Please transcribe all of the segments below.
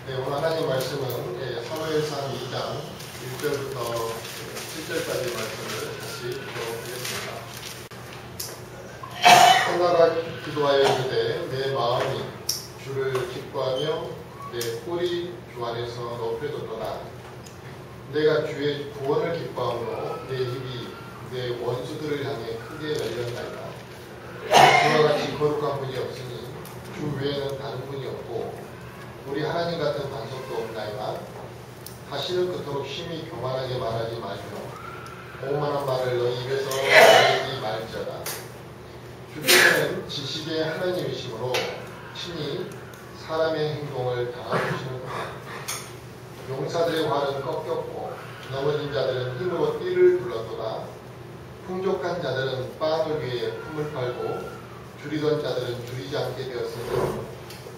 네, 오늘 하나님 말씀은 사무엘상 2장 1절부터 7절까지 말씀을 같이 읽어보겠습니다. 한나가 기도하여 이르되 내 마음이 주를 기뻐하며 내 꼴이 주 안에서 높여졌도다. 내가 주의 구원을 기뻐하므로 내 입이 내 원수들을 향해 크게 열렸나이다. 주와 같이 거룩한 분이 없으니 주 외에는 다른 분이 없고 우리 하나님 같은 반석도 없나이다. 다시는 그토록 심히 교만하게 말하지 마시며 오만한 말을 너희 입에서 내지 말지어다. 주께서는 지식의 하나님이시므로 친히 사람의 행동을 당하시는구나. 용사들의 활은 꺾였고 넘어진 자들은 힘으로 띠를 둘렀도다. 풍족한 자들은 빵을 위해 품을 팔고 줄이던 자들은 줄이지 않게 되었으니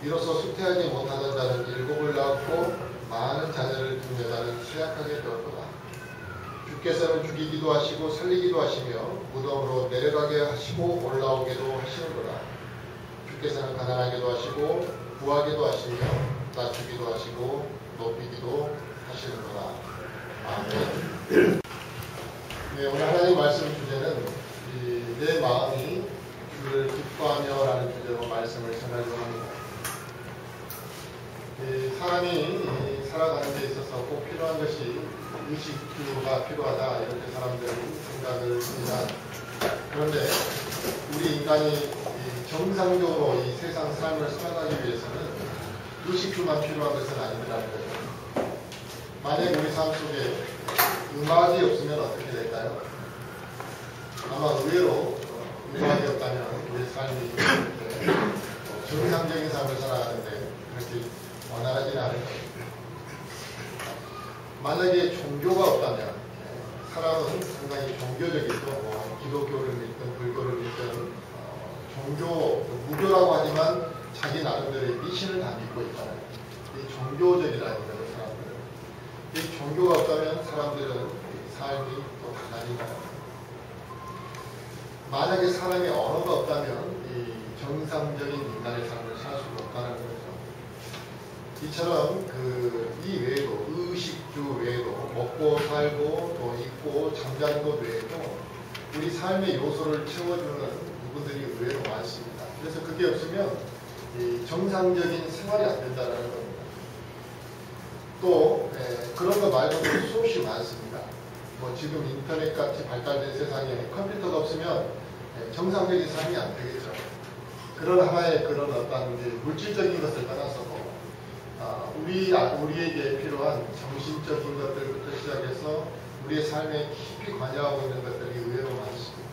비로소 수태하지 못하던 자는 일곱을 낳았고 많은 자녀를 둔 여자는 쇠약하게 되었도다. 주께서는 죽이기도 하시고 살리기도 하시며 무덤으로 내려가게 하시고 올라오게도 하시는구나. 주께서는 가난하게도 하시고 부하게도 하시며 낮추기도 하시고 높이기도 하시는구나. 아멘. 네, 오늘 하나님 말씀 주제는 내 마음이 주를 기뻐하며 라는 주제로 말씀을 전하려고 합니다. 사람이 살아가는 데 있어서 꼭 필요한 것이 의식주가 필요하다, 이렇게 사람들은 생각을 합니다. 그런데 우리 인간이 정상적으로 이 세상 삶을 살아가기 위해서는 의식주만 필요한 것은 아니라는 거죠. 만약 우리 삶 속에 음악이 없으면 어떻게 될까요? 아마 의외로 음악이 없다면 우리 삶이 정상적인 삶을 살아가는데 그렇게 원활하지는 않을 것입니다. 만약에 종교가 없다면 사람은 상당히 종교적이고 기독교를 믿든 불교를 믿든 무교라고 하지만 자기 나름대로의 미신을 다 믿고 있잖아요. 이 종교적이라는 거죠, 사람들은. 이 종교가 없다면 사람들은 삶이 또 달라진다. 만약에 사람의 언어가 없다면 이 정상적인 인간의 삶을 살 수가 없다는 거죠. 이처럼 이 외에도 의식주 외에도 먹고 살고 또 입고 잠자는 것 외에도 우리 삶의 요소를 채워주는 부분들이 의외로 많습니다. 그래서 그게 없으면 정상적인 생활이 안 된다는 겁니다. 또 그런 거 말고도 수없이 많습니다. 지금 인터넷같이 발달된 세상에 컴퓨터가 없으면 정상적인 삶이 안 되겠죠. 그런 하나의 그런 어떤 물질적인 것을 떠나서 우리에게 필요한 정신적인 것들부터 시작해서 우리의 삶에 깊이 관여하고 있는 것들이 의외로 많습니다.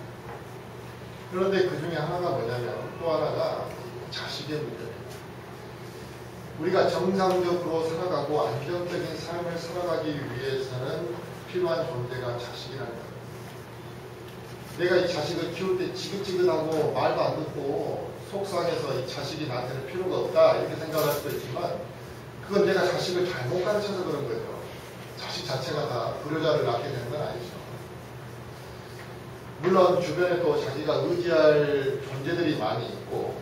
그런데 그 중에 하나가 뭐냐면 또 하나가 자식의 문제입니다. 우리가 정상적으로 살아가고 안정적인 삶을 살아가기 위해서는 필요한 존재가 자식이라는 겁니다. 내가 이 자식을 키울 때 지긋지긋하고 말도 안 듣고 속상해서 이 자식이 나한테는 필요가 없다, 이렇게 생각할 수도 있지만 그건 내가 자식을 잘못 가르쳐서 그런 거죠. 자식 자체가 다 불효자를 낳게 되는 건 아니죠. 물론 주변에 또 자기가 의지할 존재들이 많이 있고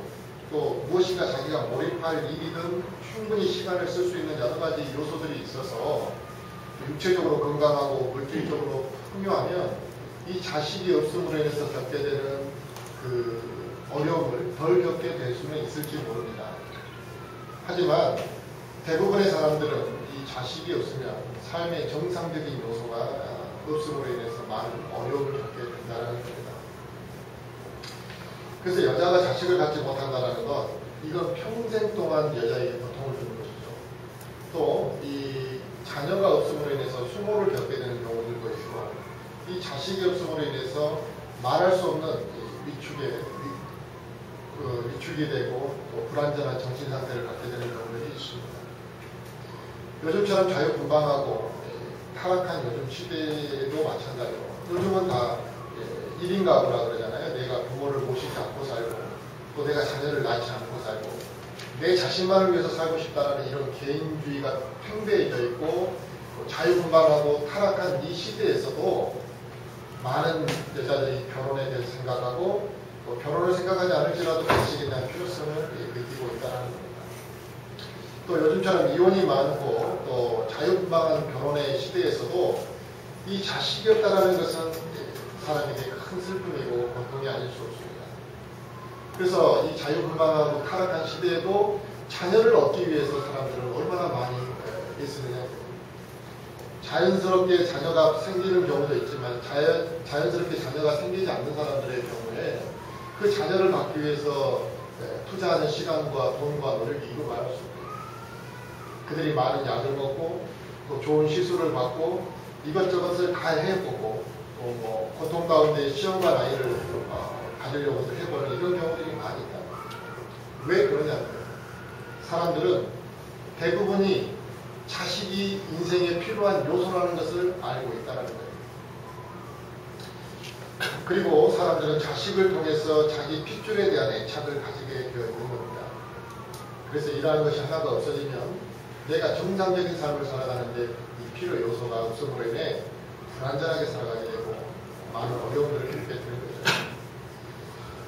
또 무엇인가 자기가 몰입할 일이든 충분히 시간을 쓸 수 있는 여러 가지 요소들이 있어서 육체적으로 건강하고 물질적으로 풍요하면 이 자식이 없음으로 인해서 겪게 되는 그 어려움을 덜 겪게 될 수는 있을지 모릅니다. 하지만 대부분의 사람들은 이 자식이 없으면 삶의 정상적인 요소가 없음으로 인해서 많은 어려움을 겪게 된다는 겁니다. 그래서 여자가 자식을 갖지 못한다는 건 이건 평생 동안 여자에게 고통을 주는 것이죠. 또 이 자녀가 없음으로 인해서 수모를 겪게 되는 경우들도 있고 이 자식이 없음으로 인해서 말할 수 없는 위축이 되고 또 불안정한 정신 상태를 갖게 되는 경우들이 있습니다. 요즘처럼 자유분방하고 타락한 요즘 시대도 마찬가지로 요즘은 다 1인 가구라 그러잖아요. 내가 부모를 모시지 않고 살고 또 내가 자녀를 낳지 않고 살고 내 자신만을 위해서 살고 싶다는 이런 개인주의가 팽배해져 있고 자유분방하고 타락한 이 시대에서도 많은 여자들이 결혼에 대해서 생각하고 또 결혼을 생각하지 않을지라도 자식에 대한 필요성을 느끼고 있다는 겁니다. 또 요즘처럼 이혼이 많고 또 자유분방한 결혼의 시대에서도 이 자식이 없다는 것은 사람에게 큰 슬픔이고 고통이 아닐 수 없습니다. 그래서 이 자유분방하고 타락한 시대에도 자녀를 얻기 위해서 사람들은 얼마나 많이 애쓰느냐. 자연스럽게 자녀가 생기는 경우도 있지만 자연스럽게 자녀가 생기지 않는 사람들의 경우에 그 자녀를 갖기 위해서 투자하는 시간과 돈과 노력이 이루 말할 수 없습니다. 그들이 많은 약을 먹고 또 좋은 시술을 받고 이것저것을 다 해보고 또 뭐 고통 가운데 시험관 아이를 가지려고도 해보는 이런 경우들이 많이 있다. 왜 그러냐면 사람들은 대부분이 자식이 인생에 필요한 요소라는 것을 알고 있다는 거예요. 그리고 사람들은 자식을 통해서 자기 핏줄에 대한 애착을 가지게 되어 있는 겁니다. 그래서 이러한 것이 하나가 없어지면 내가 정상적인 삶을 살아가는데 이 필요 요소가 없음으로 인해 불안전하게 살아가게 되고 많은 어려움들을 겪게 되는 거죠.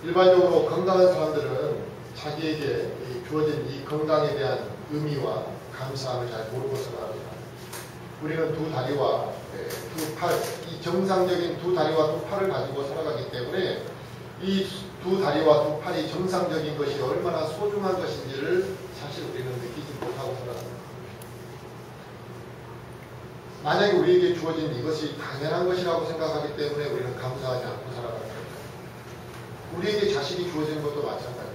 일반적으로 건강한 사람들은 자기에게 주어진 이 건강에 대한 의미와 감사함을 잘 모르고 살아갑니다. 우리는 두 다리와 두 팔, 이 정상적인 두 다리와 두 팔을 가지고 살아가기 때문에 이 두 다리와 두 팔이 정상적인 것이 얼마나 소중한 것인지를 사실 우리는 느끼지 못하고 살아갑니다. 만약에 우리에게 주어진 이것이 당연한 것이라고 생각하기 때문에 우리는 감사하지 않고 살아가는 겁니다. 우리에게 자식이 주어진 것도 마찬가지입니다.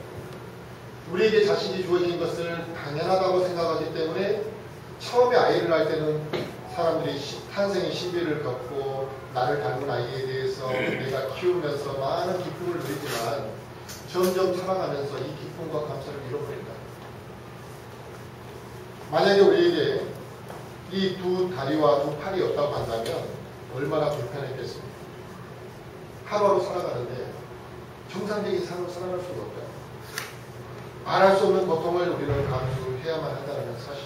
우리에게 자식이 주어진 것을 당연하다고 생각하기 때문에 처음에 아이를 낳을 때는 사람들이 탄생의 시비를 겪고 나를 닮은 아이에 대해서 내가 키우면서 많은 기쁨을 누리지만 점점 살아가면서 이 기쁨과 감사를 잃어버린다. 만약에 우리에게 이 두 다리와 두 팔이 없다고 한다면 얼마나 불편했겠습니까? 하루하루 살아가는데 정상적인 삶을 살아갈 수가 없다. 말할 수 없는 고통을 우리는 감수해야만 한다는 사실.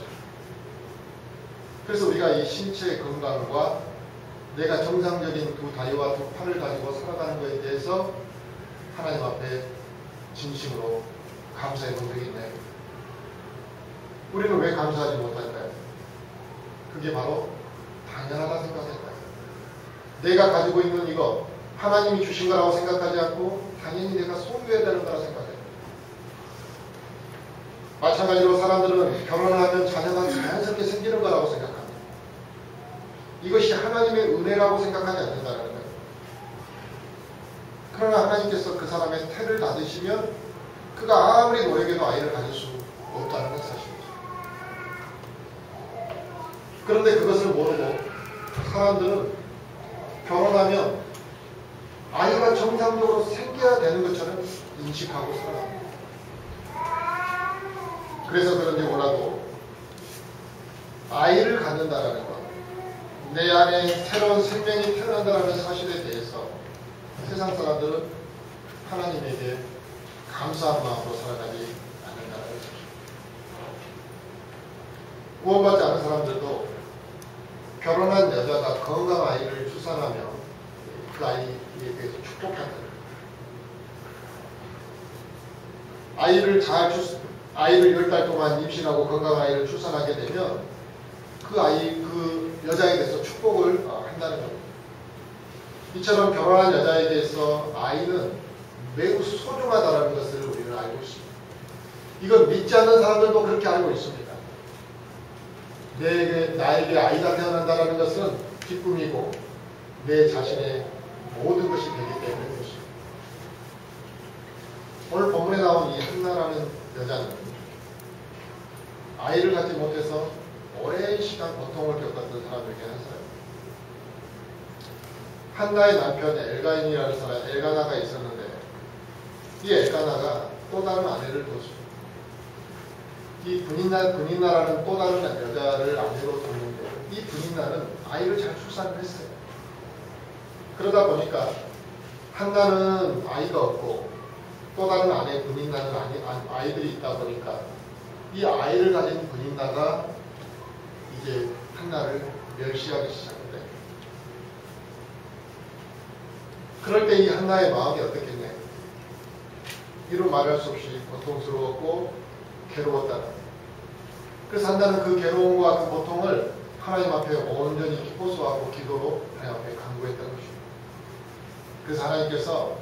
그래서 우리가 이 신체의 건강과 내가 정상적인 두 다리와 두 팔을 가지고 살아가는 것에 대해서 하나님 앞에 진심으로 감사해 본 적이 있나요? 우리는 왜 감사하지 못할까요? 그게 바로 당연하다 생각할까요? 내가 가지고 있는 이거 하나님이 주신 거라고 생각하지 않고 당연히 내가 소유해야 되는 거라 생각해요. 마찬가지로 사람들은 결혼을 하면 자녀가 자연스럽게 생기는 거라고 생각합니다. 이것이 하나님의 은혜라고 생각하지 않는다는 거예요. 그러나 하나님께서 그 사람의 태를 닫으시면 그가 아무리 노력해도 아이를 가질 수 없다는 건 사실이죠. 그런데 그것을 모르고 사람들은 결혼하면 아이가 정상적으로 생겨야 되는 것처럼 인식하고 살아갑니다. 그래서 그런지 몰라도 아이를 갖는다라는 것, 내 안에 새로운 생명이 태어난다는 사실에 대해서 세상 사람들은 하나님에게 감사한 마음으로 살아가지 않는다는 것입니다. 구원받지 않은 사람들도 결혼한 여자가 건강한 아이를 출산하면 그 아이에 대해서 축복한다. 아이를 10달 동안 임신하고 건강한 아이를 출산하게 되면 그 여자에 대해서 축복을 한다는 겁니다. 이처럼 결혼한 여자에 대해서 아이는 매우 소중하다는 것을 우리는 알고 있습니다. 이건 믿지 않는 사람들도 그렇게 알고 있습니다. 나에게 아이가 태어난다는 것은 기쁨이고 내 자신의 모든 것이 되기 때문에 그렇습니다. 오늘 본문에 나온 이 한나라는 여자는 아이를 갖지 못해서 오랜 시간 고통을 겪었던 사람 중에 한 사람. 한나의 남편 엘가인이라는 사람, 엘가나가 있었는데 이 엘가나가 또 다른 아내를 뒀습니다. 이 분인나라는 또 다른 여자를 아내로 뒀는데 이 분인나는 아이를 잘 출산을 했어요. 그러다 보니까 한나는 아이가 없고 또 다른 아내 분인나는 아이들이 있다 보니까 이 아이를 가진 분인나가 이제 한나를 멸시하기 시작했대. 그럴 때 이 한나의 마음이 어떻겠냐? 이루 말할 수 없이 고통스러웠고 괴로웠다는. 그래서 한나는 그 괴로움과 그 고통을 하나님 앞에 온전히 호소하고 기도로 하나님 앞에 간구했던 것입니다. 그래서 하나님께서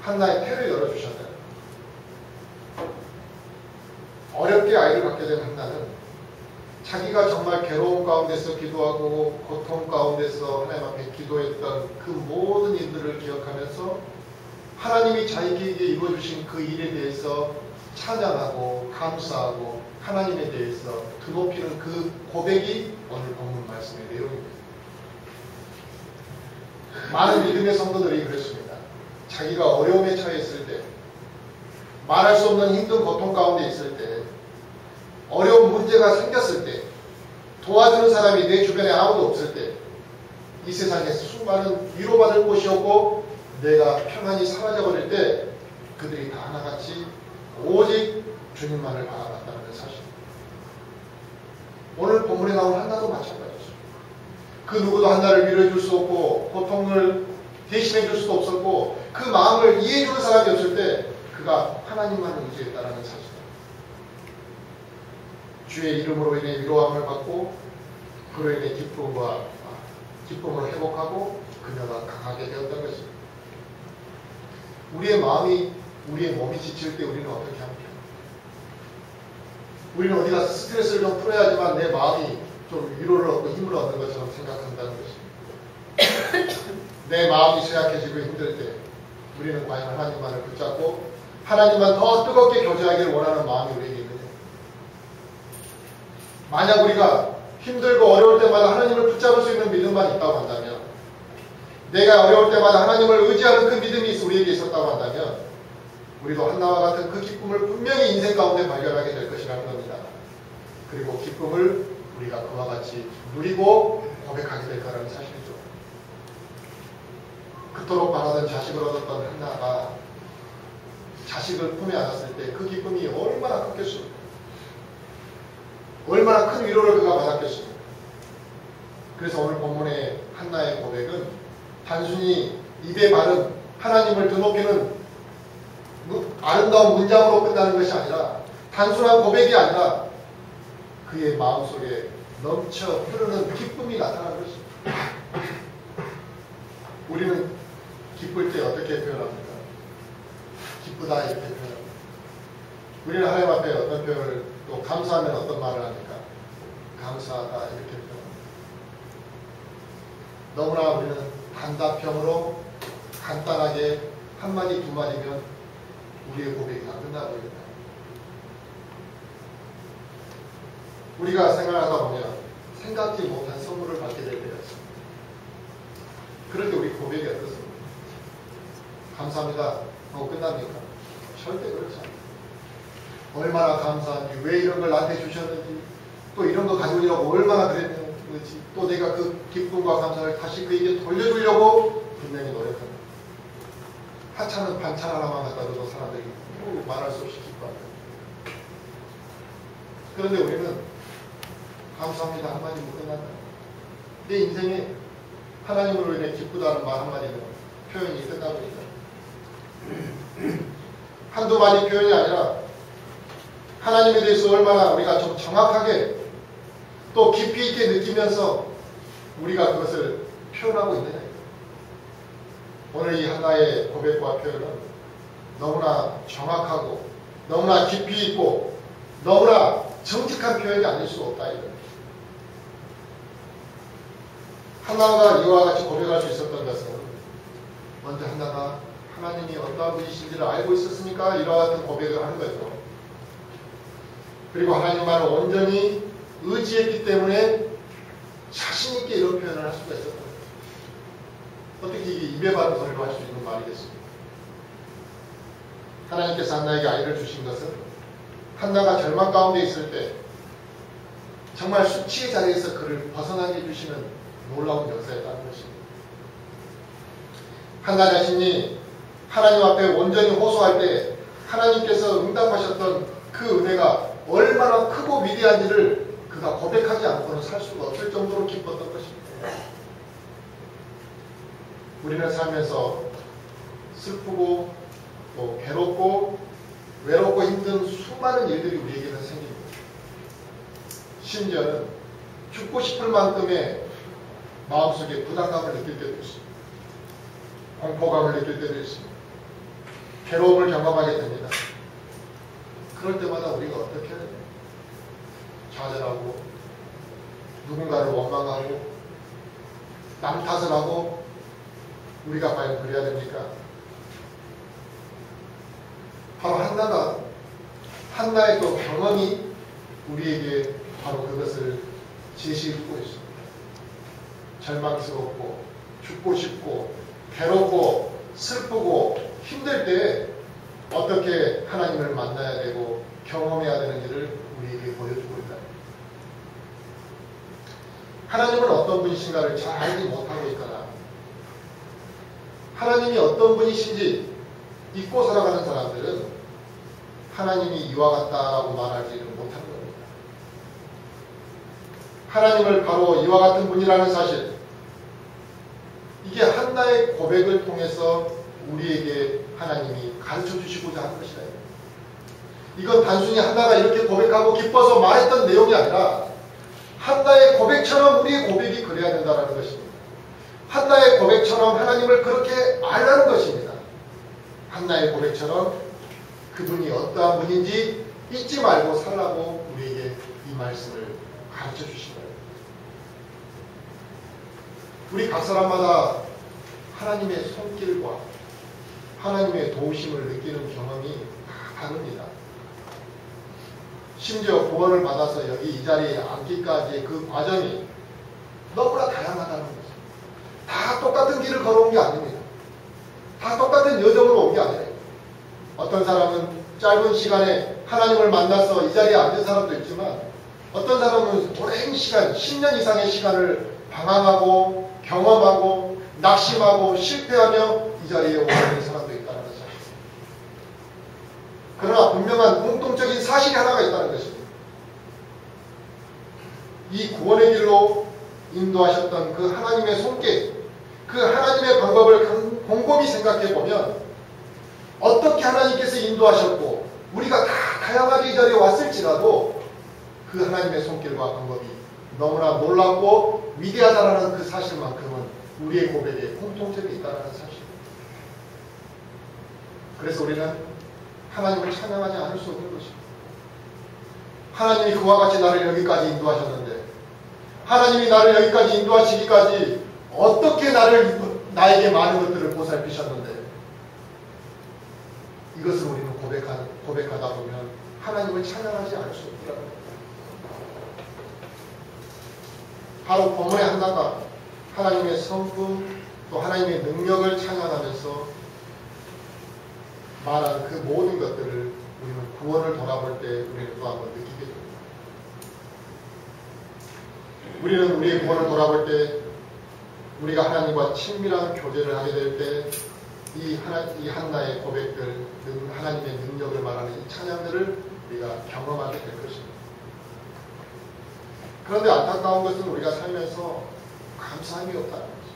한나의 태를 열어주셨다. 어렵게 아이를 갖게 된 한나는 자기가 정말 괴로움 가운데서 기도하고 고통 가운데서 하나님 앞에 기도했던 그 모든 일들을 기억하면서 하나님이 자기에게 이루어주신 그 일에 대해서 찬양하고 감사하고 하나님에 대해서 드높이는 그 고백이 오늘 본문 말씀의 내용입니다. 많은 믿음의 성도들이 그랬습니다. 자기가 어려움에 처해 있을 때, 말할 수 없는 힘든 고통 가운데 있을 때, 어려운 문제가 생겼을 때, 도와주는 사람이 내 주변에 아무도 없을 때, 이 세상에서 수많은 위로받을 곳이 없고 내가 평안히 사라져버릴 때 그들이 다 하나같이 오직 주님만을 바라봤다는 사실. 오늘 본문에 나온 한나도 마찬가지였습니다. 그 누구도 한나를 위로해 줄 수 없고 고통을 대신해 줄 수도 없었고 그 마음을 이해해 주는 사람이 없을 때 그가 하나님만을 의지했다는 사실. 주의 이름으로 인해 위로함을 받고 그로 인해 기쁨을 회복하고 그녀가 강하게 되었던 것입니다. 우리의 몸이 지칠 때 우리는 어떻게 합니까? 우리는 어디 가서 스트레스를 좀 풀어야지만 내 마음이 좀 위로를 얻고 힘을 얻는 것처럼 생각한다는 것입니다. 내 마음이 쇠약해지고 힘들 때 우리는 과연 하나님만을 붙잡고 하나님만 더 뜨겁게 교제하기를 원하는 마음이 우리에게 있느냐? 만약 우리가 힘들고 어려울 때마다 하나님을 붙잡을 수 있는 믿음만 있다고 한다면, 내가 어려울 때마다 하나님을 의지하는 그 믿음이 우리에게 있었다고 한다면 우리도 한나와 같은 그 기쁨을 분명히 인생 가운데 발견하게 될 것이라는 겁니다. 그리고 기쁨을 우리가 그와 같이 누리고 고백하게 될 거라는 사실이죠. 그토록 바라던 자식을 얻었던 한나가 자식을 품에 안았을 때 그 기쁨이 얼마나 컸겠습니까? 얼마나 큰 위로를 그가 받았겠습니까? 그래서 오늘 본문의 한나의 고백은 단순히 입에 바른 하나님을 드높이는 아름다운 문장으로 끝나는 것이 아니라, 단순한 고백이 아니라 그의 마음속에 넘쳐 흐르는 기쁨이 나타나는 것입니다. 우리는 기쁠 때 어떻게 표현합니까? 기쁘다 이렇게 표현합니다. 우리는 하나님 앞에 어떤 표현을, 또 감사하면 어떤 말을 합니까? 감사하다 이렇게 표현합니다. 너무나 우리는 단답형으로 간단하게 한마디 두 마디면 우리의 고백이 다 끝나버립니다. 우리가 생활하다 보면 생각지 못한 선물을 받게 될 때가 있습니다. 그럴 때 우리 고백이 어떻습니까? 감사합니다 하고 끝납니까? 절대 그렇지 않아요. 얼마나 감사한지, 왜 이런 걸 나한테 주셨는지, 또 이런 거 가지고 오라고 얼마나 그랬는지, 또 내가 그 기쁨과 감사를 다시 그에게 돌려주려고 분명히 노력합니다. 하찮은 반찬 하나만 갖다 줘도 사람들이 말할 수 없이 기뻐합니다. 그런데 우리는 감사합니다 한마디로 끝난다. 내 인생에 하나님으로 인해 기쁘다는 말 한마디로 표현이 끝나버린다. 한두 마디 표현이 아니라 하나님에 대해서 얼마나 우리가 좀 정확하게 또 깊이 있게 느끼면서 우리가 그것을 표현하고 있느냐. 오늘 이 한나의 고백과 표현은 너무나 정확하고 너무나 깊이 있고 너무나 정직한 표현이 아닐 수 없다. 한나가 이와 같이 고백할 수 있었던 것은 먼저 한나가 하나님이 어떠한 분이신지를 알고 있었으니까 이와 같은 고백을 하는 거죠. 그리고 하나님만을 온전히 의지했기 때문에 자신있게 이런 표현을 할 수가 있었던 거예요. 어떻게 이게 입에 바른 소리로 할 수 있는 말이겠습니까? 하나님께서 한나에게 아이를 주신 것은 한나가 절망 가운데 있을 때 정말 수치의 자리에서 그를 벗어나게 해주시는 놀라운 역사였다는 것입니다. 한나 자신이 하나님 앞에 온전히 호소할 때 하나님께서 응답하셨던 그 은혜가 얼마나 크고 위대한지를 그가 고백하지 않고는 살 수가 없을 정도로 기뻤던 것입니다. 우리는 살면서 슬프고 또 괴롭고 외롭고 힘든 수많은 일들이 우리에게는 생깁니다. 심지어는 죽고 싶을 만큼의 마음속에 부담감을 느낄 때도 있습니다. 공포감을 느낄 때도 있습니다. 괴로움을 경험하게 됩니다. 그럴 때마다 우리가 어떻게 해야 돼요? 좌절하고 누군가를 원망하고 남 탓을 하고 우리가 과연 그래야 됩니까? 바로 한나의 그 경험이 우리에게 바로 그것을 제시해주고 있습니다. 절망스럽고 죽고 싶고 괴롭고 슬프고 힘들 때 어떻게 하나님을 만나야 되고 경험해야 되는지를 우리에게 보여주고 있다. 하나님은 어떤 분이신가를 잘 알지 못하고 있거나 하나님이 어떤 분이신지 잊고 살아가는 사람들은 하나님이 이와 같다라고 말하지는 못하는 겁니다. 하나님을 바로 이와 같은 분이라는 사실, 이게 한나의 고백을 통해서 우리에게 하나님이 가르쳐 주시고자 하는 것이다. 이건 단순히 한나가 이렇게 고백하고 기뻐서 말했던 내용이 아니라 한나의 고백처럼 우리의 고백이 그래야 된다는 것입니다. 한나의 고백처럼 하나님을 그렇게 알라는 것입니다. 한나의 고백처럼 그분이 어떠한 분인지 잊지 말고 살라고 우리에게 이 말씀을 가르쳐 주신 거예요. 우리 각 사람마다 하나님의 손길과 하나님의 도우심을 느끼는 경험이 다 다릅니다. 심지어 구원을 받아서 여기 이 자리에 앉기까지의 그 과정이 너무나 다양하다는 것입니다. 다 똑같은 길을 걸어온 게 아닙니다. 다 똑같은 여정으로 온 게 아니에요. 어떤 사람은 짧은 시간에 하나님을 만나서 이 자리에 앉은 사람도 있지만 어떤 사람은 오랜 시간, 10년 이상의 시간을 방황하고 경험하고 낙심하고 실패하며 이 자리에 오게 된 사람도 있다는 것입니다. 그러나 분명한 공통적인 사실이 하나가 있다는 것입니다. 이 구원의 길로 인도하셨던 그 하나님의 손길, 그 하나님의 방법을 곰곰이 생각해 보면 어떻게 하나님께서 인도하셨고 우리가 다 다양하게 이 자리에 왔을지라도 그 하나님의 손길과 방법이 너무나 놀랍고 위대하다는 그 사실만큼은 우리의 고백에 공통점이 있다는 사실입니다. 그래서 우리는 하나님을 찬양하지 않을 수 없는 것입니다. 하나님이 그와 같이 나를 여기까지 인도하셨는데 하나님이 나를 여기까지 인도하시기까지 어떻게 나에게 많은 것들을 보살피셨는데 이것을 우리는 고백하다 보면 하나님을 찬양하지 않을 수 없다는 겁니다. 바로 본문의 한나가 하나님의 성품 또 하나님의 능력을 찬양하면서 말한 그 모든 것들을 우리는 구원을 돌아볼 때 우리는 또 한번 느끼게 됩니다. 우리는 우리의 구원을 돌아볼 때 우리가 하나님과 친밀한 교제를 하게 될 때 이 한나의 고백들, 하나님의 능력을 말하는 이 찬양들을 우리가 경험하게 될 것입니다. 그런데 안타까운 것은 우리가 살면서 감사함이 없다는 것입니다.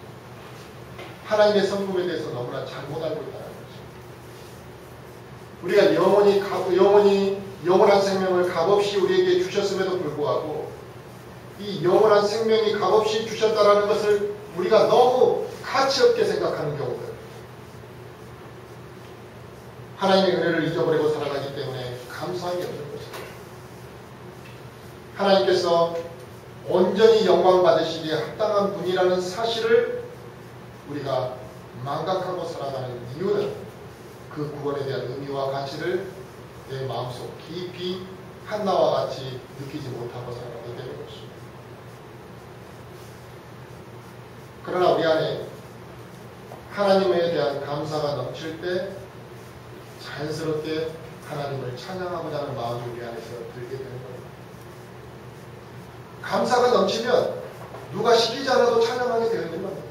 하나님의 성품에 대해서 너무나 잘못 알고 있다는 것입니다. 우리가 영원한 생명을 값없이 우리에게 주셨음에도 불구하고 이 영원한 생명이 값없이 주셨다는 것을 우리가 너무 가치없게 생각하는 경우들, 하나님의 은혜를 잊어버리고 살아가기 때문에 감사함이 없는 것입니다. 하나님께서 온전히 영광 받으시기에 합당한 분이라는 사실을 우리가 망각하고 살아가는 이유는 그 구원에 대한 의미와 가치를 내 마음속 깊이 한나와 같이 느끼지 못하고 살아가기 때문인 것입니다. 그러나 우리 안에 하나님에 대한 감사가 넘칠 때 자연스럽게 하나님을 찬양하고자 하는 마음이 우리 안에서 들게 되는 겁니다. 감사가 넘치면 누가 시키지 않아도 찬양하게 되는 겁니다.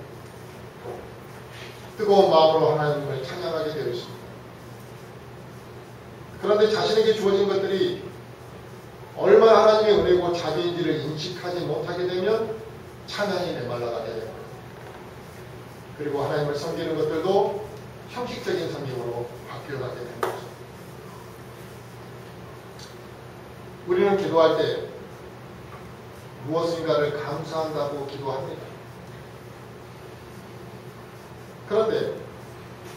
뜨거운 마음으로 하나님을 찬양하게 되어 있습니다. 그런데 자신에게 주어진 것들이 얼마나 하나님의 은혜고 자비인지를 인식하지 못하게 되면 찬양이 메말라가게 됩니다. 그리고 하나님을 섬기는 것들도 형식적인 섬김으로 바뀌어가게 되는 거죠. 우리는 기도할 때 무엇인가를 감사한다고 기도합니다. 그런데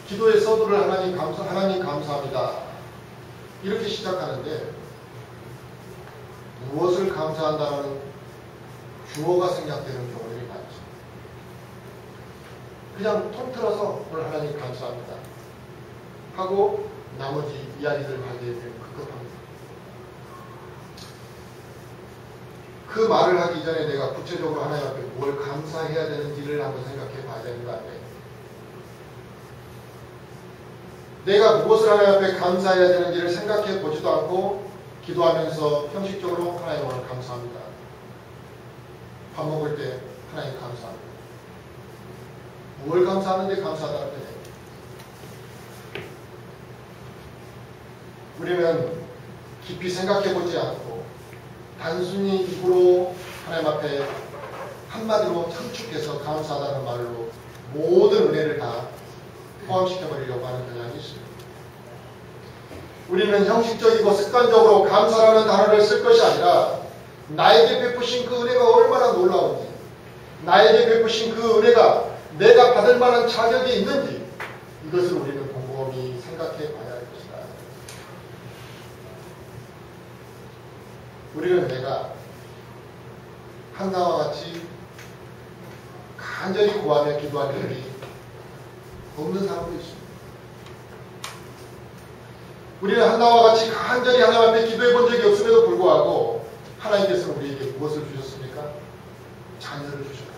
기도의 서두를 하나님 감사합니다. 이렇게 시작하는데 무엇을 감사한다는 주어가 생략되는 경우들이 많죠. 그냥 통틀어서 오늘 하나님 감사합니다 하고 나머지 이야기들을 하게 되면 급급합니다. 그 말을 하기 전에 내가 구체적으로 하나님 앞에 뭘 감사해야 되는지를 한번 생각해 봐야 되는 거 아니에요. 내가 무엇을 하나님 앞에 감사해야 되는지를 생각해 보지도 않고 기도하면서 형식적으로 하나님 오늘 감사합니다. 밥 먹을 때 하나님 감사합니다. 뭘 감사하는데 감사하다는 거예요. 우리는 깊이 생각해 보지 않고 단순히 입으로 하나님 앞에 한마디로 참축해서 감사하다는 말로 모든 은혜를 다 포함시켜버리려고 하는 경향이 있습니다. 우리는 형식적이고 습관적으로 감사라는 단어를 쓸 것이 아니라 나에게 베푸신 그 은혜가 얼마나 놀라운지, 나에게 베푸신 그 은혜가 내가 받을 만한 자격이 있는지 이것을 우리는 곰곰이 생각해 봐야 할 것이다. 우리는 내가 한나와 같이 간절히 구하며 기도할 일이 없는 사람도 있습니다. 우리는 한나와 같이 간절히 하나님 앞에 기도해 본 적이 없음에도 불구하고 하나님께서는 우리에게 무엇을 주셨습니까? 자녀를 주셨다.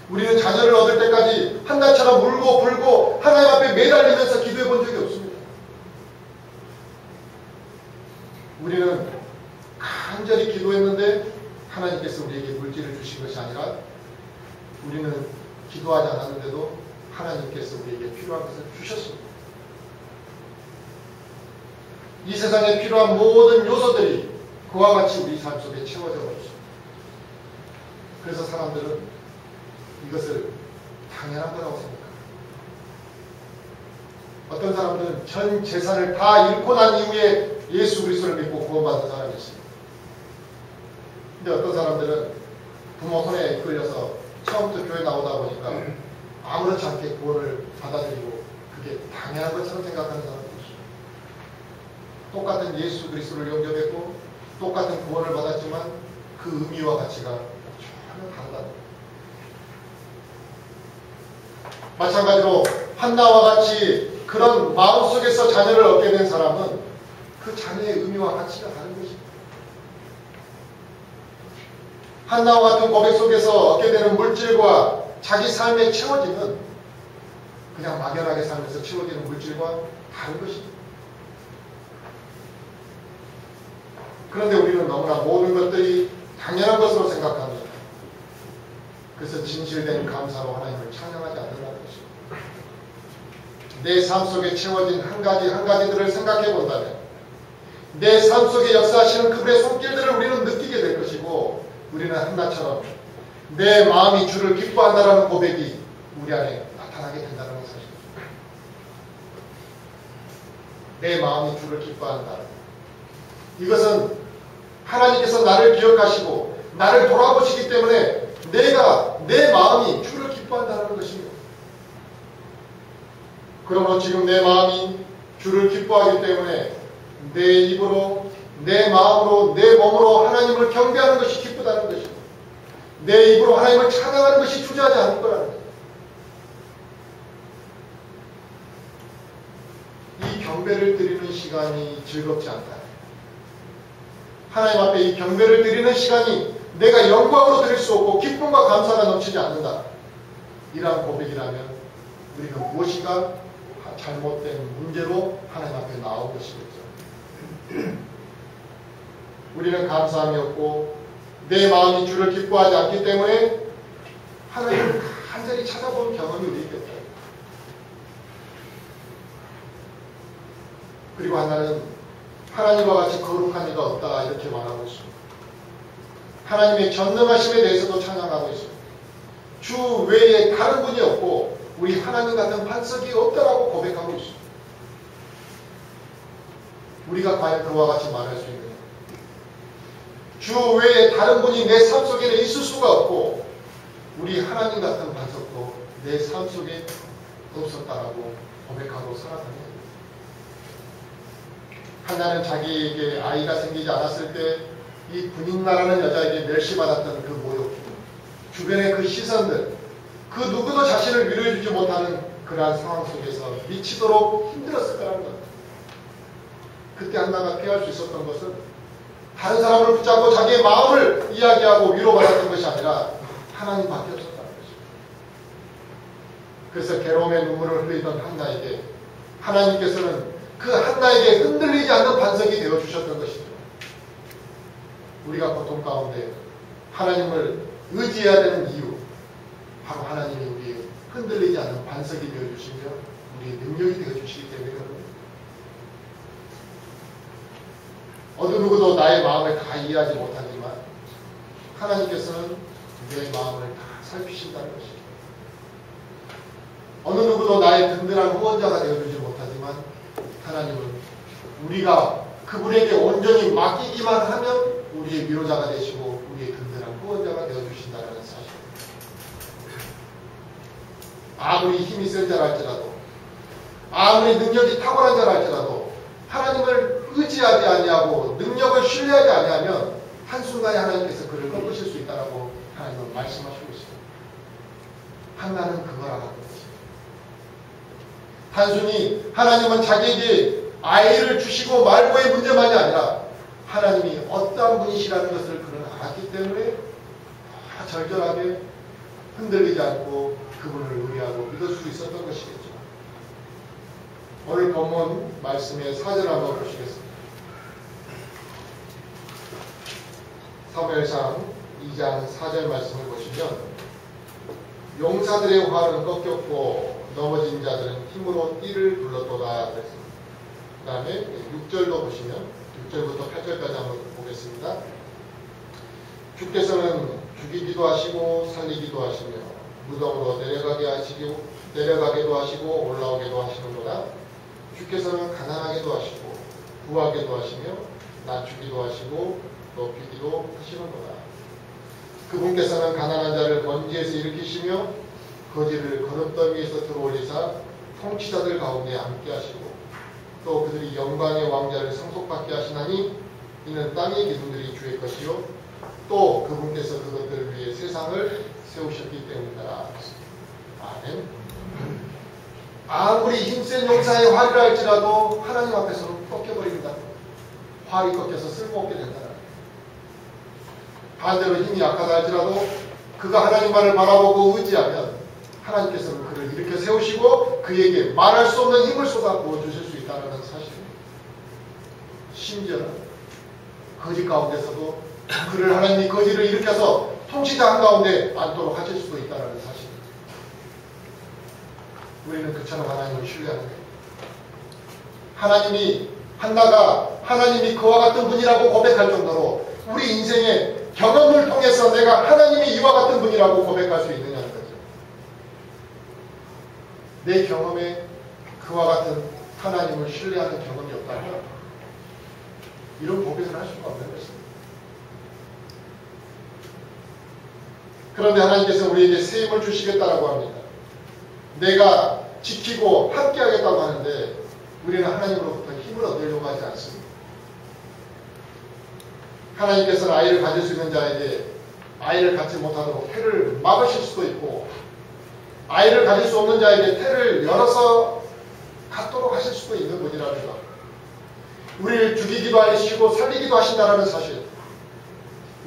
우리는 자녀를 얻을 때까지 한나처럼 울고 불고 하나님 앞에 매달리면서 기도해 본 적이 없습니다. 우리는 간절히 기도했는데 하나님께서 우리에게 물질을 주신 것이 아니라 우리는 기도하지 않았는데도 하나님께서 우리에게 필요한 것을 주셨습니다. 이 세상에 필요한 모든 요소들이 그와 같이 우리 삶 속에 채워져 있습니다. 그래서 사람들은 이것을 당연한 거라고 생각합니다. 어떤 사람들은 전 재산을 다 잃고 난 이후에 예수 그리스도를 믿고 구원받은 사람이 있습니다. 근데 어떤 사람들은 부모 손에 이끌려서 처음부터 교회 나오다 보니까 아무렇지 않게 구원을 받아들이고 그게 당연한 것처럼 생각하는 사람도 있습니다. 똑같은 예수 그리스도를 영접했고 똑같은 구원을 받았지만 그 의미와 가치가 전혀 다르다. 마찬가지로 한나와 같이 그런 마음속에서 자녀를 얻게 된 사람은 그 자녀의 의미와 가치가 다른 것입니다. 한나와 같은 고백 속에서 얻게 되는 물질과 자기 삶의 채워지는 그냥 막연하게 살면서 채워지는 물질과 다른 것입니다. 그런데 우리는 너무나 모든 것들이 당연한 것으로 생각합니다. 그래서 진실된 감사로 하나님을 찬양하지 않는다는 것입니다. 내 삶 속에 채워진 한 가지 한 가지들을 생각해 본다면 내 삶 속에 역사하시는 그분의 손길들을 우리는 느끼게 될 것이고 우리는 한나처럼 내 마음이 주를 기뻐한다는 고백이 우리 안에 나타나게 된다는 사실입니다. 내 마음이 주를 기뻐한다. 이것은 하나님께서 나를 기억하시고 나를 돌아보시기 때문에 내가 내 마음이 주를 기뻐한다는 것입니다. 그러므로 지금 내 마음이 주를 기뻐하기 때문에 내 입으로 내 마음으로 내 몸으로 하나님을 경배하는 것이 기쁘다는 것입니다. 내 입으로 하나님을 찬양하는 것이 주저하지 않을 거라는 것입니다. 이 경배를 드리는 시간이 즐겁지 않다. 하나님 앞에 이 경배를 드리는 시간이 내가 영광으로 드릴 수 없고 기쁨과 감사가 넘치지 않는다. 이러한 고백이라면 우리는 무엇인가 잘못된 문제로 하나님 앞에 나온 것이겠죠. 우리는 감사함이 없고 내 마음이 주를 기뻐하지 않기 때문에 하나님을 간절히 찾아본 경험이 우리에게 없다. 그리고 하나는 하나님과 같이 거룩한 이가 없다 이렇게 말하고 있습니다. 하나님의 전능하심에 대해서도 찬양하고 있습니다. 주 외에 다른 분이 없고 우리 하나님 같은 반석이 없다라고 고백하고 있습니다. 우리가 과연 그와 같이 말할 수 있느냐? 주 외에 다른 분이 내 삶 속에는 있을 수가 없고 우리 하나님 같은 반석도 내 삶 속에 없었다라고 고백하고 살아가는 하나는 자기에게 아이가 생기지 않았을 때 이 분인나라는 여자에게 멸시받았던 그 모욕, 주변의 그 시선들, 그 누구도 자신을 위로해주지 못하는 그러한 상황 속에서 미치도록 힘들었을 거라는 것. 그때 한나가 피할 수 있었던 것은 다른 사람을 붙잡고 자기의 마음을 이야기하고 위로받았던 것이 아니라 하나님밖에 없었다는 것입니다. 그래서 괴로움의 눈물을 흘리던 한나에게 하나님께서는 그 한나에게 흔들리지 않는 반석이 되어주셨던 것입니다. 우리가 고통 가운데 하나님을 의지해야 되는 이유, 바로 하나님이 우리의 흔들리지 않는 반석이 되어주시며 우리의 능력이 되어주시기 때문에 그렇습니다. 어느 누구도 나의 마음을 다 이해하지 못하지만 하나님께서는 내 마음을 다 살피신다는 것입니다. 어느 누구도 나의 든든한 후원자가 되어주지 못하지만 하나님은 우리가 그분에게 온전히 맡기기만 하면 우리의 위로자가 되시고 우리의 든든한 후원자가 되어주신다는 사실. 아무리 힘이 센 자라 할지라도 아무리 능력이 탁월한 자라 할지라도 하나님을 의지하지 아니하고 능력을 신뢰하지 아니하면 한순간에 하나님께서 그를 꺾으실 수 있다라고 하나님은 말씀하시고 있습니다. 한나는 그걸 알았던 것입니다. 단순히 하나님은 자기에게 아이를 주시고 말고의 문제만이 아니라 하나님이 어떠한 분이시라는 것을 그는 알았기 때문에 절절하게 흔들리지 않고 그분을 의뢰하고 믿을 수 있었던 것이겠죠. 오늘 본문 말씀의 4절 한번 보시겠습니다. 사무엘상 2장 4절 말씀을 보시면 용사들의 활은 꺾였고 넘어진 자들은 힘으로 띠를 불렀도다 그랬습니다. 그 다음에 6절도 보시면 6절부터 8절까지 한번 보겠습니다. 주께서는 죽이기도 하시고 살리기도 하시며 무덤으로 내려가게도 하시고 올라오게도 하시는구나. 주께서는 가난하게도 하시고 부하게도 하시며 낮추기도 하시고 높이기도 하시는구나. 그분께서는 가난한 자를 먼지에서 일으키시며 거지를 거름더미에서 들어올리사 통치자들 가운데 앉게 하시고 또 그들이 영광의 왕자를 상속받게 하시나니 이는 땅의 기둥들이 주의 것이요 또 그분께서 그것들을 위해 세상을 세우셨기 때문이다. 아멘. 아무리 힘센 용사의 활이라 할지라도 하나님 앞에서는 꺾여버립니다. 활이 꺾여서 쓸모없게 된다. 반대로 힘이 약하다 할지라도 그가 하나님만을 바라보고 의지하면 하나님께서는 그를 일으켜 세우시고 그에게 말할 수 없는 힘을 쏟아 부어주실 수 있다는 사실입니다. 심지어는 거지 가운데서도 그를 하나님이 거지를 일으켜서 통치자 한가운데 앉도록 하실 수도 있다는 사실입니다. 우리는 그처럼 하나님을 신뢰하는 거예요. 하나님이 한나가 하나님이 그와 같은 분이라고 고백할 정도로 우리 인생의 경험을 통해서 내가 하나님이 이와 같은 분이라고 고백할 수 있느냐는 거죠. 내 경험에 그와 같은 하나님을 신뢰하는 경험이 없다면 이런 고백을 할 수가 없는 것입니다. 그런데 하나님께서 우리에게 새 힘을 주시겠다라고 합니다. 내가 지키고 함께 하겠다고 하는데 우리는 하나님으로부터 힘을 얻으려고 하지 않습니다. 하나님께서는 아이를 가질 수 있는 자에게 아이를 갖지 못하도록 태를 막으실 수도 있고 아이를 가질 수 없는 자에게 태를 열어서 갖도록 하실 수도 있는 분이라는 것. 우리를 죽이기도 하시고 살리기도 하신다는 사실.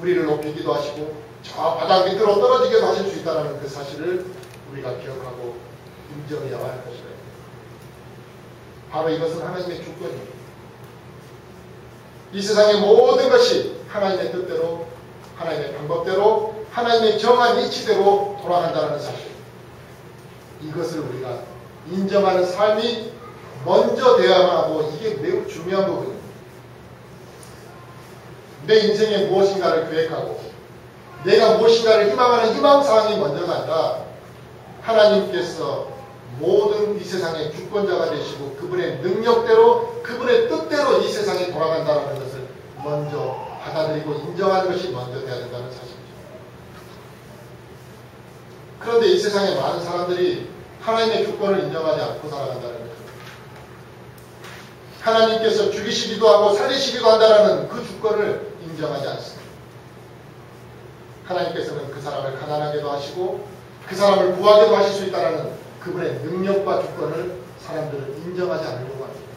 우리를 높이기도 하시고 저 바닥 밑으로 떨어지게도 하실 수 있다는 그 사실을 우리가 기억하고 인정해야 할 것이다. 바로 이것은 하나님의 주권입니다. 이 세상의 모든 것이 하나님의 뜻대로 하나님의 방법대로 하나님의 정한 이치대로 돌아간다는 사실. 이것을 우리가 인정하는 삶이 먼저 되어야만 하고 이게 매우 중요한 부분입니다. 내 인생에 무엇인가를 계획하고 내가 무엇인가를 희망하는 희망사항이 먼저가 아니라 하나님께서 모든 이 세상의 주권자가 되시고 그분의 능력대로 그분의 뜻대로 이 세상이 돌아간다는 것을 먼저 받아들이고 인정하는 것이 먼저 돼야 된다는 사실이죠. 그런데 이 세상에 많은 사람들이 하나님의 주권을 인정하지 않고 살아간다는 거죠. 하나님께서 죽이시기도 하고 살리시기도 한다는 그 주권을 인정하지 않습니다. 하나님께서는 그 사람을 가난하게도 하시고 그 사람을 부하게도 하실 수 있다는 그분의 능력과 주권을 사람들은 인정하지 않으려고 합니다.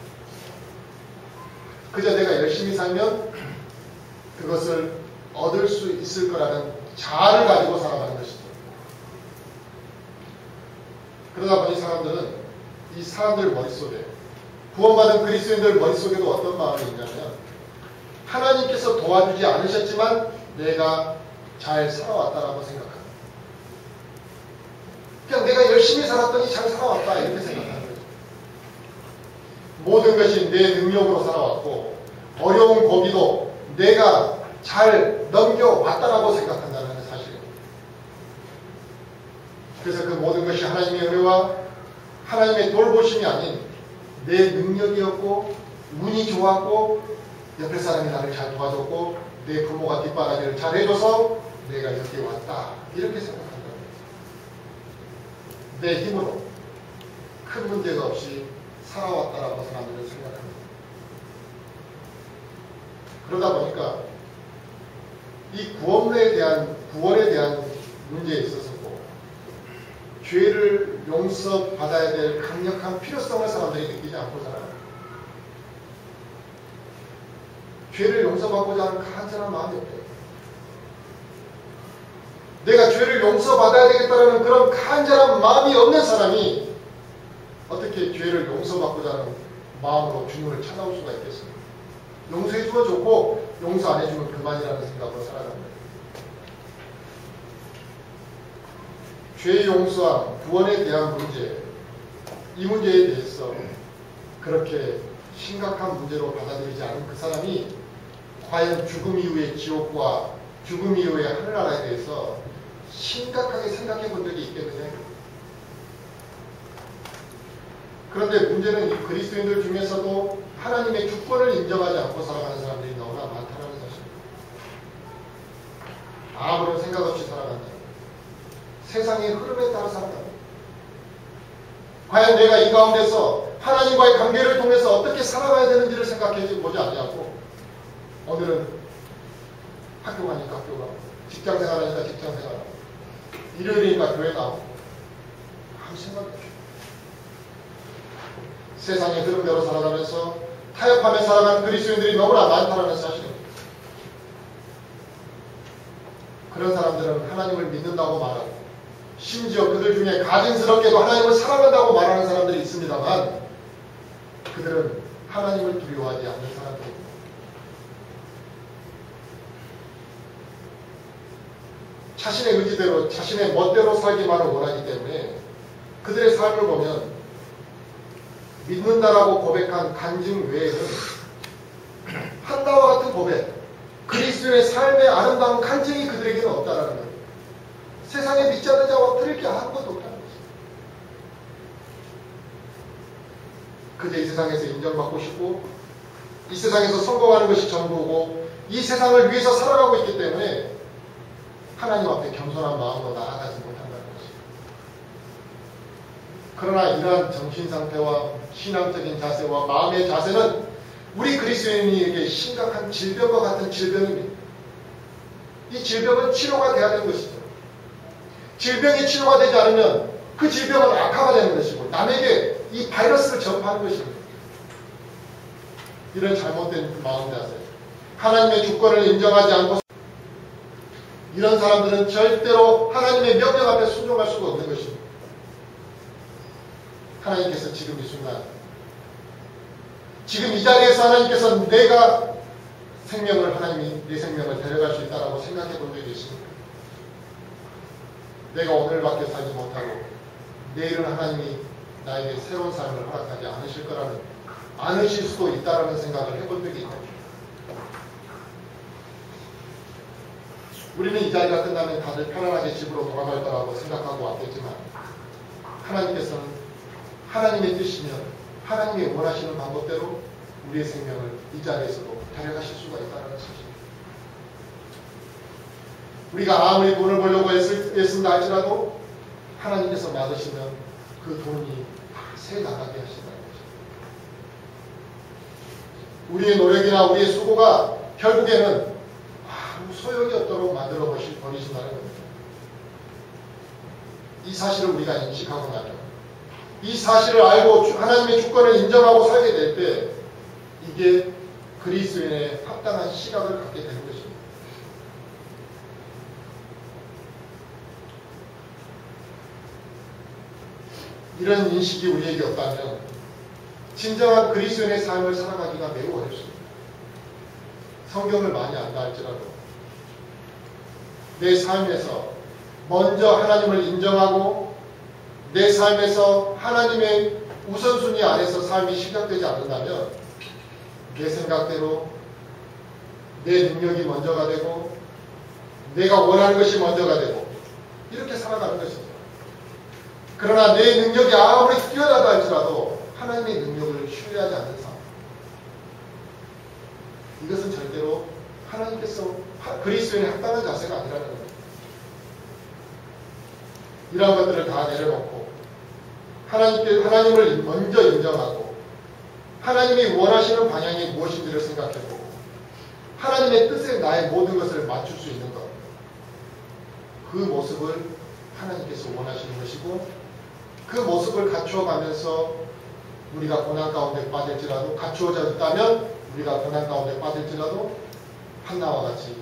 그저 내가 열심히 살면 그것을 얻을 수 있을 거라는 자아를 가지고 살아가는 것이죠. 그러다 보니 사람들은 이 사람들 머릿속에 구원받은 그리스도인들 머릿속에도 어떤 마음이 있냐면 하나님께서 도와주지 않으셨지만 내가 잘 살아왔다라고 생각합니다. 그냥 내가 열심히 살았더니 잘 살아왔다 이렇게 생각하는 거죠. 모든 것이 내 능력으로 살아왔고 어려운 고비도 내가 잘 넘겨왔다라고 생각한다는 사실입니다. 그래서 그 모든 것이 하나님의 은혜와 하나님의 돌보심이 아닌 내 능력이었고 운이 좋았고 옆에 사람이 나를 잘 도와줬고 내 부모가 뒷바라지를 잘 해줘서 내가 여기 왔다 이렇게 생각한다. 내 힘으로 큰 문제가 없이 살아왔다라고 사람들은 생각합니다. 그러다 보니까 이 구원에 대한 문제에 있어서도 죄를 용서받아야 될 강력한 필요성을 사람들이 느끼지 않고 살아요. 죄를 용서받고자 하는 간절한 마음이 없대요. 내가 죄를 용서받아야 되겠다는 그런 간절한 마음이 없는 사람이 어떻게 죄를 용서받고자 하는 마음으로 주님을 찾아올 수가 있겠습니까? 용서해주면 좋고 용서 안 해주면 그만이라는 생각으로 살아갑니다. 죄 용서와 구원에 대한 문제, 이 문제에 대해서 그렇게 심각한 문제로 받아들이지 않은 그 사람이 과연 죽음 이후의 지옥과 죽음 이후의 하늘나라에 대해서 심각하게 생각해 본 적이 있겠느냐. 그런데 문제는 이 그리스도인들 중에서도 하나님의 주권을 인정하지 않고 살아가는 사람들이 너무나 많다는 사실입니다. 아무런 생각 없이 살아간다. 세상의 흐름에 따라 살아간다. 과연 내가 이 가운데서 하나님과의 관계를 통해서 어떻게 살아가야 되는지를 생각해 보지 않냐고. 오늘은 학교 가니까 학교 가고 직장 생활하니까 직장 생활하고 일요일이니까 교회 나오고 아무 생각 없이 세상의 흐름대로 살아가면서 타협하며 살아가는 그리스도인들이 너무나 많다는 사실입니다. 그런 사람들은 하나님을 믿는다고 말하고 심지어 그들 중에 가증스럽게도 하나님을 사랑한다고 말하는 사람들이 있습니다만 그들은 하나님을 두려워하지 않는 사람들입니다. 자신의 의지대로 자신의 멋대로 살기만을 원하기 때문에 그들의 삶을 보면 믿는다라고 고백한 간증 외에는 한나와 같은 고백, 그리스도의 삶의 아름다운 간증이 그들에게는 없다라는 거예요. 세상에 믿지 않는 자와 들을 게 아무것도 없다는 것입니다. 그저 이 세상에서 인정받고 싶고 이 세상에서 성공하는 것이 전부고 이 세상을 위해서 살아가고 있기 때문에 하나님 앞에 겸손한 마음으로 나아가지 못한다는 것입니다. 그러나 이러한 정신상태와 신앙적인 자세와 마음의 자세는 우리 그리스도인에게 심각한 질병과 같은 질병입니다. 이 질병은 치료가 돼야 되는 것이죠. 질병이 치료가 되지 않으면 그 질병은 악화가 되는 것이고 남에게 이 바이러스를 전파하는 것입니다. 이런 잘못된 마음 자세, 하나님의 주권을 인정하지 않고 이런 사람들은 절대로 하나님의 명령 앞에 순종할 수가 없는 것입니다. 하나님께서 지금 이 순간 지금 이 자리에서 하나님께서 내가 생명을 하나님이 내 생명을 데려갈 수 있다라고 생각해 본 적이 있습니까? 내가 오늘밖에 살지 못하고 내일은 하나님이 나에게 새로운 삶을 허락하지 않으실 수도 있다라는 생각을 해본 적이 있다. 우리는 이 자리가 끝나면 다들 편안하게 집으로 돌아갈 거라고 생각하고 왔겠지만 하나님께서는 하나님의 뜻이면 하나님이 원하시는 방법대로 우리의 생명을 이 자리에서도 데려가실 수가 있다는 사실입니다. 우리가 아무리 돈을 벌려고 애쓴다 할지라도 하나님께서 막으시면 그 돈이 새 나가게 하신다는 것입니다. 우리의 노력이나 우리의 수고가 결국에는 아무 소용이 없도록 만들어 버리신다는 겁니다. 이 사실을 우리가 인식하고 나면, 이 사실을 알고 하나님의 주권을 인정하고 살게 될 때 이게 그리스도인의 합당한 시각을 갖게 되는 것입니다. 이런 인식이 우리에게 없다면 진정한 그리스도인의 삶을 살아가기가 매우 어렵습니다. 성경을 많이 안다 할지라도 내 삶에서 먼저 하나님을 인정하고 내 삶에서 하나님의 우선순위 안에서 삶이 시작되지 않는다면 내 생각대로 내 능력이 먼저가 되고 내가 원하는 것이 먼저가 되고 이렇게 살아가는 것입니다. 그러나 내 능력이 아무리 뛰어나다 할지라도 하나님의 능력을 신뢰하지 않는 삶, 이것은 절대로 하나님께서 그리스도인의 합당한 자세가 아니라는 겁니다. 이러한 것들을 다 내려놓고 하나님을 먼저 인정하고 하나님이 원하시는 방향이 무엇인지를 생각해보고 하나님의 뜻에 나의 모든 것을 맞출 수 있는 것, 그 모습을 하나님께서 원하시는 것이고 그 모습을 갖추어가면서 우리가 고난 가운데 빠질지라도, 갖추어져 있다면 우리가 고난 가운데 빠질지라도 한나와 같이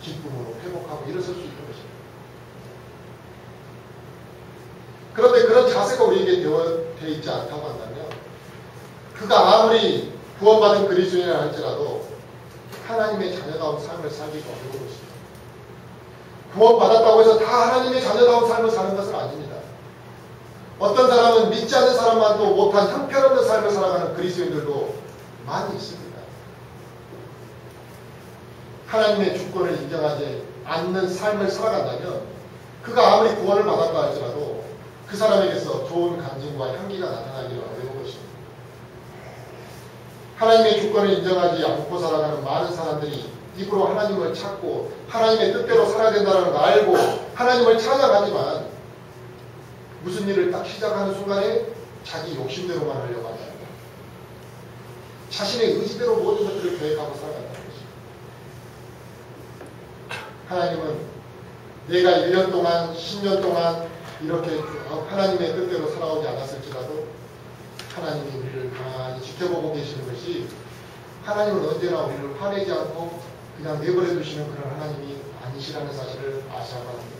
기쁨으로 회복하고 일어설 수 있는 것입니다. 그런데 그런 자세가 우리에게 되어 있지 않다고 한다면 그가 아무리 구원받은 그리스도인이라 할지라도 하나님의 자녀다운 삶을 살기가 어려운 것입니다. 구원받았다고 해서 다 하나님의 자녀다운 삶을 사는 것은 아닙니다. 어떤 사람은 믿지 않는 사람만도 못한 형편없는 삶을 살아가는 그리스도인들도 많이 있습니다. 하나님의 주권을 인정하지 않는 삶을 살아간다면 그가 아무리 구원을 받았다 할지라도 그 사람에게서 좋은 간증과 향기가 나타나기가 어려운 것입니다. 하나님의 주권을 인정하지 않고 살아가는 많은 사람들이 입으로 하나님을 찾고 하나님의 뜻대로 살아야 된다는 걸 알고 하나님을 찬양하지만 무슨 일을 딱 시작하는 순간에 자기 욕심대로만 하려고 한다. 자신의 의지대로 모든 것들을 계획하고 살아간다는 것입니다. 하나님은 내가 1년 동안 10년 동안 이렇게 하나님의 뜻대로 살아오지 않았을지라도 하나님이 우리를 가만히 지켜보고 계시는 것이, 하나님은 언제나 우리를 화내지 않고 그냥 내버려 두시는 그런 하나님이 아니시라는 사실을 아셔야 합니다.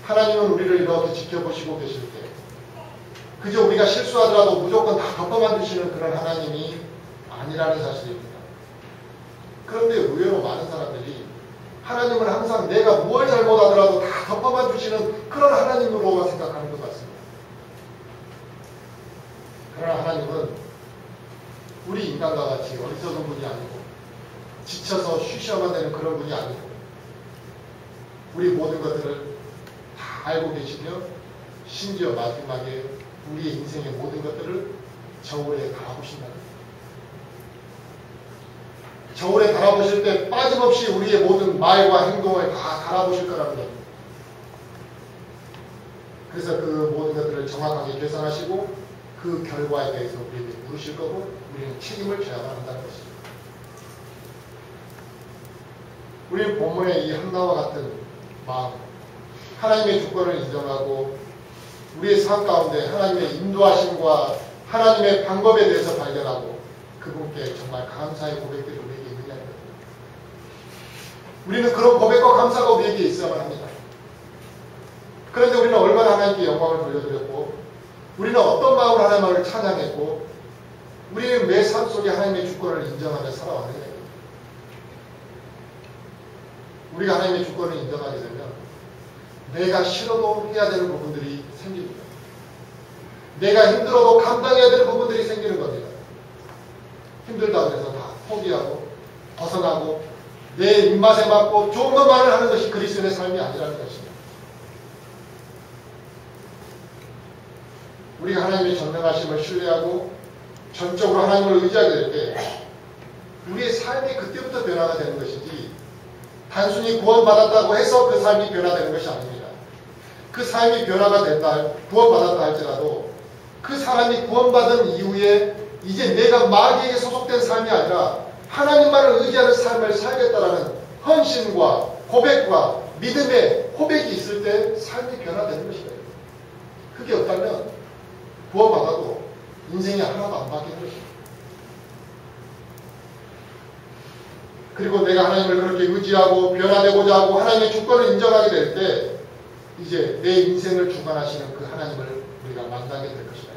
하나님은 우리를 이렇게 지켜보시고 계실 때 그저 우리가 실수하더라도 무조건 다 덮어만 두시는 그런 하나님이 아니라는 사실입니다. 그런데 의외로 많은 사람들이 하나님을 항상 내가 무엇을 잘못하더라도 다 덮어만 주시는 그런 하나님으로만 생각하는 것 같습니다. 그러나 하나님은 우리 인간과 같이 어리석은 분이 아니고 지쳐서 쉬셔만 되는 그런 분이 아니고 우리 모든 것들을 다 알고 계시며 심지어 마지막에 우리의 인생의 모든 것들을 저울에 달아보신다는 거예요. 저울에 달아보실 때 빠짐없이 우리의 모든 말과 행동을 다 달아보실 거라는 겁니다. 그래서 그 모든 것들을 정확하게 계산하시고 그 결과에 대해서 우리에게 물으실 거고 우리는 책임을 져야만 한다는 것입니다. 우리는 본문의 이 한나와 같은 마음, 하나님의 주권을 인정하고 우리의 삶 가운데 하나님의 인도하심과 하나님의 방법에 대해서 발견하고 그분께 정말 감사의 고백들이 우리에게 있느냐는 겁니다. 우리는 그런 고백과 감사가 우리에게 있어야만 합니다. 그런데 우리는 얼마나 하나님께 영광을 돌려드렸고 우리는 어떤 마음으로 하나님을 찬양했고 우리는 매 삶 속에 하나님의 주권을 인정하며 살아왔느냐. 우리가 하나님의 주권을 인정하게 되면 내가 싫어도 해야 되는 부분들이 생깁니다. 내가 힘들어도 감당해야 되는 부분들이 생기는 겁니다. 힘들다고 해서 다 포기하고 벗어나고 내 입맛에 맞고 좋은 것만을 하는 것이 그리스도인의 삶이 아니라는 것입니다. 우리가 하나님의 전능하심을 신뢰하고 전적으로 하나님을 의지하게 될 때 우리의 삶이 그때부터 변화가 되는 것이지 단순히 구원받았다고 해서 그 삶이 변화되는 것이 아닙니다. 그 삶이 변화가 됐다, 구원받았다 할지라도 그 사람이 구원받은 이후에 이제 내가 마귀에게 소속된 삶이 아니라 하나님만을 의지하는 삶을 살겠다라는 헌신과 고백과 믿음의 고백이 있을 때 삶이 변화되는 것이다. 그게 없다면 구원받아도 인생이 하나도 안 바뀌는 것입니다. 그리고 내가 하나님을 그렇게 의지하고 변화되고자 하고 하나님의 주권을 인정하게 될 때 이제 내 인생을 주관하시는 그 하나님을 우리가 만나게 될 것이다.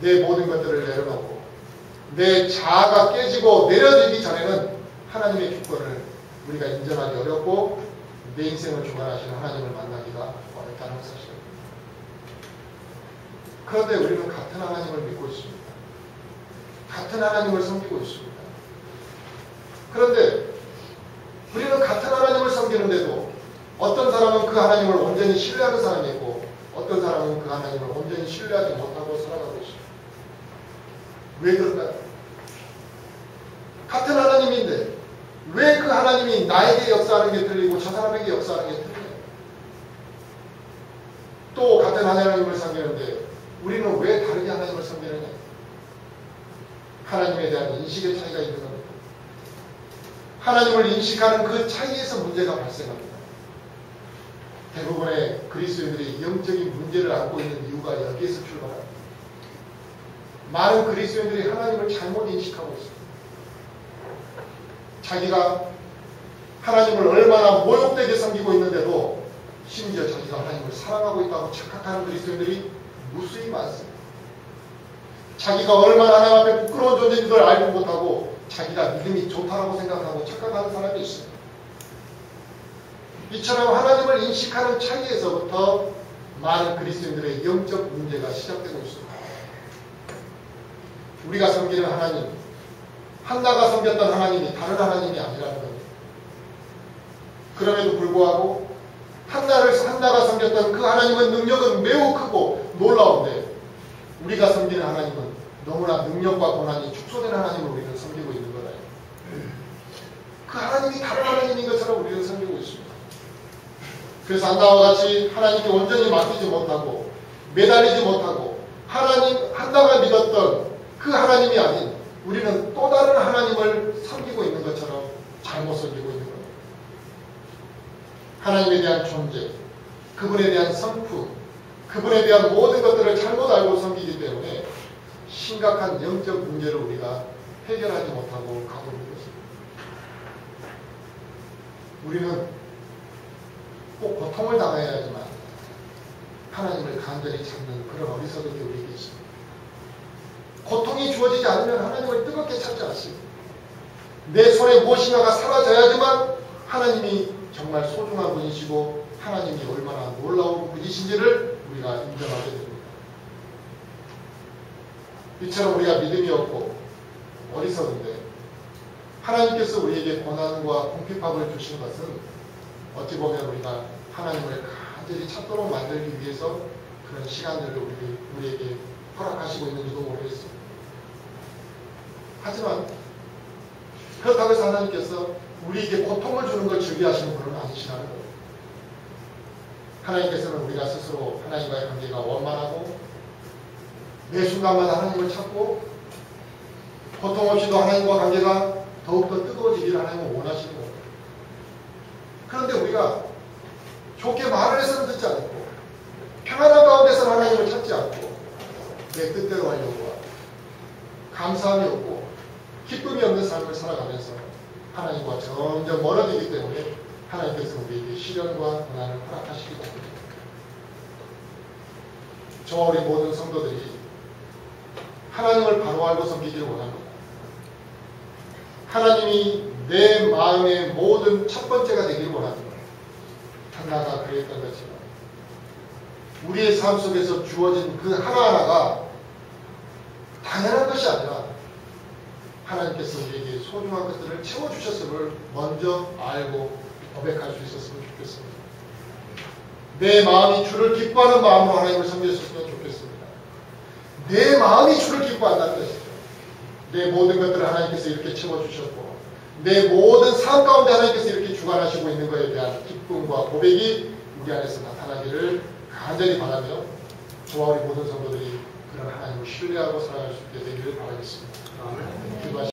내 모든 것들을 내려놓고 내 자아가 깨지고 내려지기 전에는 하나님의 주권을 우리가 인정하기 어렵고 내 인생을 주관하시는 하나님을 만나기가 어렵다는 사실입니다. 그런데 우리는 같은 하나님을 믿고 있습니다. 같은 하나님을 섬기고 있습니다. 그런데 우리는 같은 하나님을 섬기는데도 어떤 사람은 그 하나님을 온전히 신뢰하는 사람이 있고 어떤 사람은 그 하나님을 온전히 신뢰하지 못하고 살아가고 있습니다. 왜 그럴까요? 같은 하나님인데 왜 그 하나님이 나에게 역사하는 게 틀리고 저 사람에게 역사하는 게 틀려요? 또 같은 하나님을 섬기는데 우리는 왜 다르게 하나님을 섬기느냐? 하나님에 대한 인식의 차이가 있는 겁니다. 하나님을 인식하는 그 차이에서 문제가 발생합니다. 대부분의 그리스도인들이 영적인 문제를 안고 있는 이유가 여기에서 출발합니다. 많은 그리스도인들이 하나님을 잘못 인식하고 있습니다. 자기가 하나님을 얼마나 모욕되게 섬기고 있는데도 심지어 자기가 하나님을 사랑하고 있다고 착각하는 그리스도인들이 무수히 많습니다. 자기가 얼마나 하나님 앞에 부끄러운 존재인 걸 알고 못하고 자기가 믿음이 좋다라고 생각하고 착각하는 사람이 있습니다. 이처럼 하나님을 인식하는 차이에서부터 많은 그리스도인들의 영적 문제가 시작되고 있습니다. 우리가 섬기는 하나님, 한나가 섬겼던 하나님이 다른 하나님이 아니라는 겁니다. 그럼에도 불구하고 한나가 섬겼던 그 하나님의 능력은 매우 크고 놀라운데 우리가 섬기는 하나님은 너무나 능력과 고난이 축소된 하나님을 우리는 섬기고 있는 거다. 그 하나님이 다른 하나님인 것처럼 우리는 섬기고 있습니다. 그래서 한나와 같이 하나님께 온전히 맡기지 못하고 매달리지 못하고 한나가 믿었던 그 하나님이 아닌 우리는 또 다른 하나님을 섬기고 있는 것처럼 잘못 섬기고 있는 겁니다. 하나님에 대한 존재, 그분에 대한 성품, 그분에 대한 모든 것들을 잘못 알고 섬기기 때문에 심각한 영적 문제를 우리가 해결하지 못하고 가고 있는 것입니다. 우리는 꼭 고통을 당해야지만 하나님을 간절히 찾는 그런 어리석은 게 우리에게 있습니다. 고통이 주어지지 않으면 하나님을 뜨겁게 찾지 않습니다. 내 손에 무엇인가가 사라져야지만 하나님이 정말 소중한 분이시고 하나님이 얼마나 놀라운 분이신지를 우리가 인정하게 됩니다. 이처럼 우리가 믿음이 없고 어리석은데 하나님께서 우리에게 고난과 궁핍함을 주신 것은 어찌 보면 우리가 하나님을 간절히 찾도록 만들기 위해서 그런 시간들을 우리에게 허락하시고 있는지도 모르겠습니다. 하지만 그렇다고 해서 하나님께서 우리에게 고통을 주는 걸 즐겨하시는 분은 아니시라는 거예요. 하나님께서는 우리가 스스로 하나님과의 관계가 원만하고 매 순간마다 하나님을 찾고 고통 없이도 하나님과 관계가 더욱더 뜨거워지기를 하나님은 원하시는 거예요. 그런데 우리가 좋게 말을 해서는 듣지 않고 평안한 가운데서는 하나님을 찾지 않고 내 뜻대로 하려고 하고 감사함이 없고 기쁨이 없는 삶을 살아가면서 하나님과 점점 멀어지기 때문에 하나님께서는 우리에게 시련과 고난을 허락하시기 때문입니다. 저와 우리 모든 성도들이 하나님을 바로 알고 섬기기를 원합니다. 하나님이 내 마음의 모든 첫 번째가 되기를 원합니다. 한나가 그랬던 것처럼 우리의 삶 속에서 주어진 그 하나하나가 당연한 것이 아니라 하나님께서 우리에게 소중한 것들을 채워주셨음을 먼저 알고 고백할 수 있었으면 좋겠습니다. 내 마음이 주를 기뻐하는 마음으로 하나님을 섬겼으면 좋겠습니다. 내 마음이 주를 기뻐한다는 것이죠. 내 모든 것들을 하나님께서 이렇게 채워주셨고 내 모든 삶 가운데 하나님께서 이렇게 주관하시고 있는 것에 대한 기쁨과 고백이 우리 안에서 나타나기를 간절히 바라며 저와 우리 모든 성도들이 그런 하나님을 신뢰하고 살아갈 수 있게 되기를 바라겠습니다. 기도하시겠습니다.